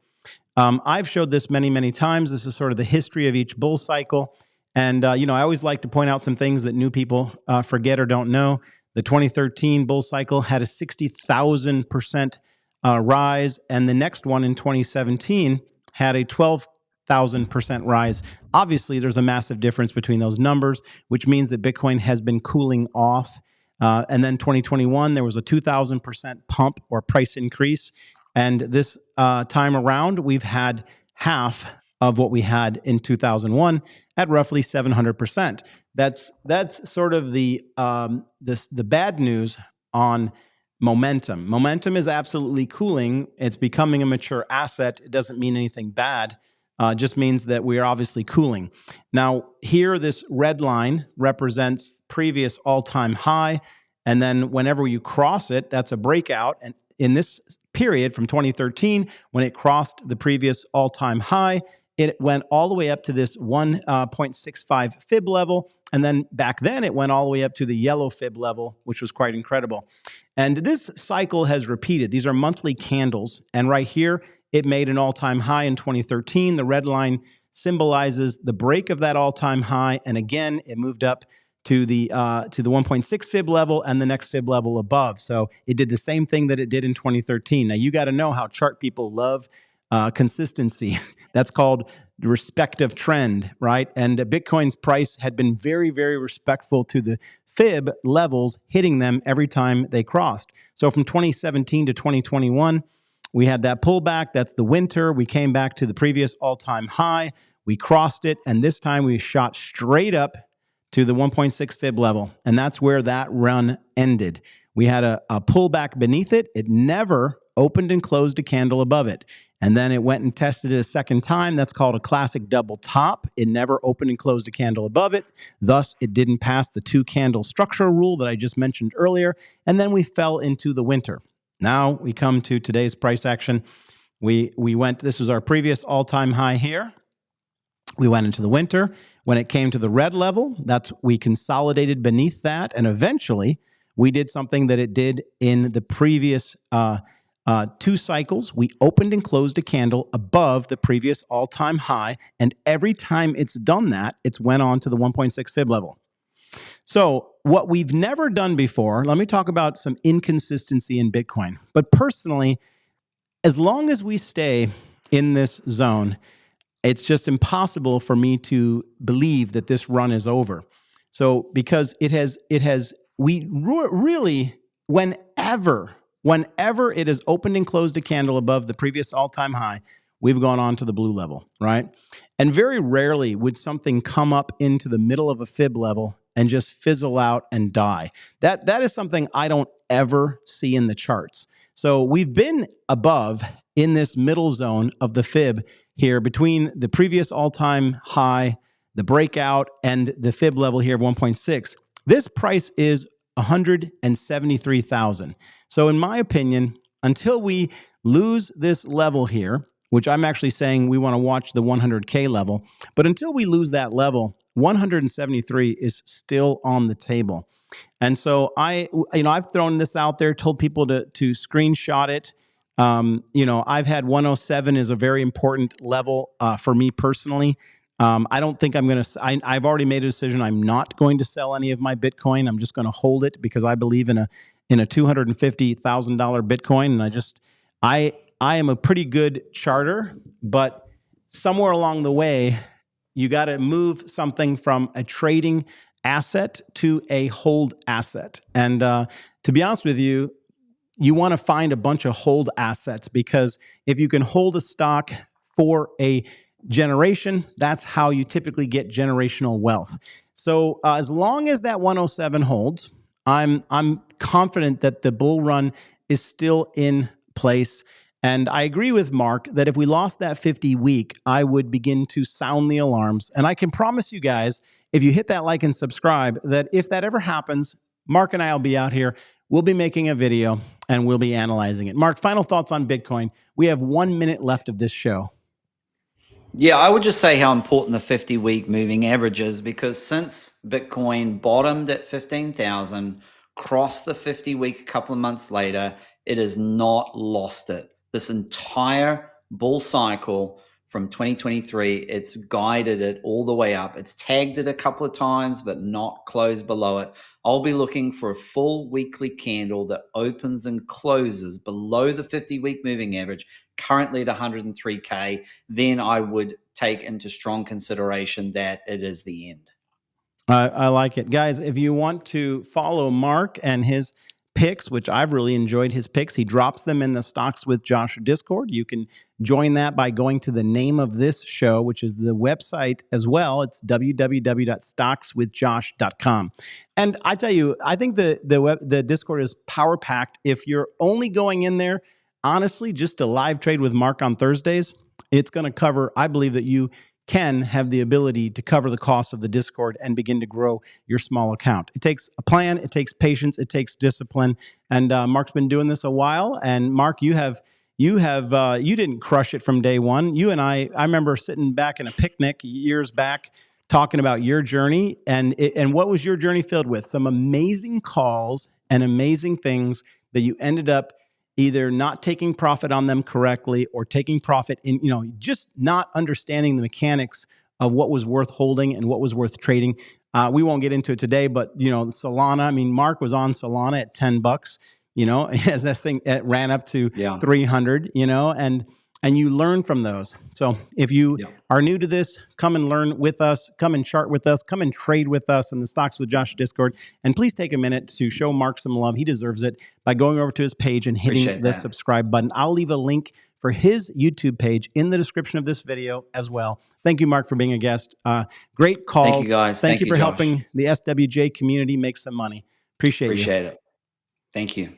Speaker 1: I've showed this many, many times. This is sort of the history of each bull cycle. And, I always like to point out some things that new people forget or don't know. The 2013 bull cycle had a 60,000% rise, and the next one in 2017 had a 12,000% rise. Obviously, there's a massive difference between those numbers, which means that Bitcoin has been cooling off. And then 2021, there was a 2,000% pump or price increase. And this time around, we've had half of what we had in 2001 at roughly 700%. That's sort of the bad news on momentum. Momentum is absolutely cooling. It's becoming a mature asset. It doesn't mean anything bad. just means that we are obviously cooling. Now, here, this red line represents previous all-time high. And then whenever you cross it, that's a breakout. And in this period from 2013, when it crossed the previous all-time high, it went all the way up to this 1.65 fib level. And then back then, it went all the way up to the yellow fib level, which was quite incredible. And this cycle has repeated. These are monthly candles. And right here, it made an all-time high in 2013. The red line symbolizes the break of that all-time high. And again, it moved up to the 1.6 fib level and the next fib level above. So it did the same thing that it did in 2013. Now, you got to know how chart people love consistency. That's called respective trend, right? And Bitcoin's price had been very, very respectful to the fib levels, hitting them every time they crossed. So from 2017 to 2021, we had that pullback. That's the winter. We came back to the previous all-time high. We crossed it, and this time we shot straight up to the 1.6 fib level, and that's where that run ended. We had a pullback beneath it. It never opened and closed a candle above it. And then it went and tested it a second time. That's called a classic double top. It never opened and closed a candle above it. Thus, it didn't pass the 2-candle structural rule that I just mentioned earlier. And then we fell into the winter. Now we come to today's price action. This was our previous all-time high here. We went into the winter. When it came to the red level, we consolidated beneath that. And eventually, we did something that it did in the previous 2 cycles. We opened and closed a candle above the previous all-time high. And every time it's done that, it's went on to the 1.6 fib level. So what we've never done before, let me talk about some inconsistency in Bitcoin. But personally, as long as we stay in this zone, it's just impossible for me to believe that this run is over. So because we really, whenever it has opened and closed a candle above the previous all-time high, we've gone on to the blue level, right? And very rarely would something come up into the middle of a fib level and just fizzle out and die. That is something I don't ever see in the charts. So we've been above in this middle zone of the fib here between the previous all-time high, the breakout, and the fib level here of 1.6. This price is 173,000. So in my opinion, until we lose this level here, which I'm actually saying we want to watch the 100K level, but until we lose that level, 173 is still on the table. And so I've thrown this out there, told people to screenshot it. I've had 107 is a very important level for me personally. I don't think I'm going to, I've already made a decision. I'm not going to sell any of my Bitcoin. I'm just going to hold it because I believe in a $250,000 Bitcoin. And I am a pretty good charter, but somewhere along the way, you got to move something from a trading asset to a hold asset. And to be honest with you, you want to find a bunch of hold assets, because if you can hold a stock for a generation, that's how you typically get generational wealth. So as long as that 107 holds, I'm confident that the bull run is still in place. And I agree with Mark that if we lost that 50-week, I would begin to sound the alarms. And I can promise you guys, if you hit that like and subscribe, that if that ever happens, Mark and I will be out here. We'll be making a video and we'll be analyzing it. Mark, final thoughts on Bitcoin. We have 1 minute left of this show.
Speaker 2: Yeah, I would just say how important the 50-week moving average is, because since Bitcoin bottomed at 15,000, crossed the 50-week a couple of months later, it has not lost it. This entire bull cycle from 2023, it's guided it all the way up. It's tagged it a couple of times, but not closed below it. I'll be looking for a full weekly candle that opens and closes below the 50-week moving average, currently at 103K. Then I would take into strong consideration that it is the end.
Speaker 1: I like it. Guys, if you want to follow Mark and his picks, which I've really enjoyed his picks, he drops them in the Stocks with Josh Discord. You can join that by going to the name of this show, which is the website as well. It's www.stockswithjosh.com. And I tell you, I think the Discord is power packed. If you're only going in there, honestly, just to live trade with Mark on Thursdays, it's going to cover, I believe that you can have the ability to cover the cost of the Discord and begin to grow your small account. It takes a plan, it takes patience, it takes discipline. And Mark's been doing this a while. And Mark, you didn't crush it from day one. You and I remember sitting back in a picnic years back, talking about your journey, and what was your journey filled with? Some amazing calls and amazing things that you ended up either not taking profit on them correctly, or taking profit in, just not understanding the mechanics of what was worth holding and what was worth trading. We won't get into it today, but Solana. I mean, Mark was on Solana at $10. As this thing it ran up to 300. And you learn from those. So if you are new to this, come and learn with us, come and chart with us, come and trade with us in the Stocks with Josh Discord. And please take a minute to show Mark some love. He deserves it by going over to his page and hitting the subscribe button. I'll leave a link for his YouTube page in the description of this video as well. Thank you, Mark, for being a guest. Great calls.
Speaker 2: Thank you, guys.
Speaker 1: Thank you for
Speaker 2: Josh.
Speaker 1: helping the SWJ community make some money. Appreciate you.
Speaker 2: Appreciate it. Thank you.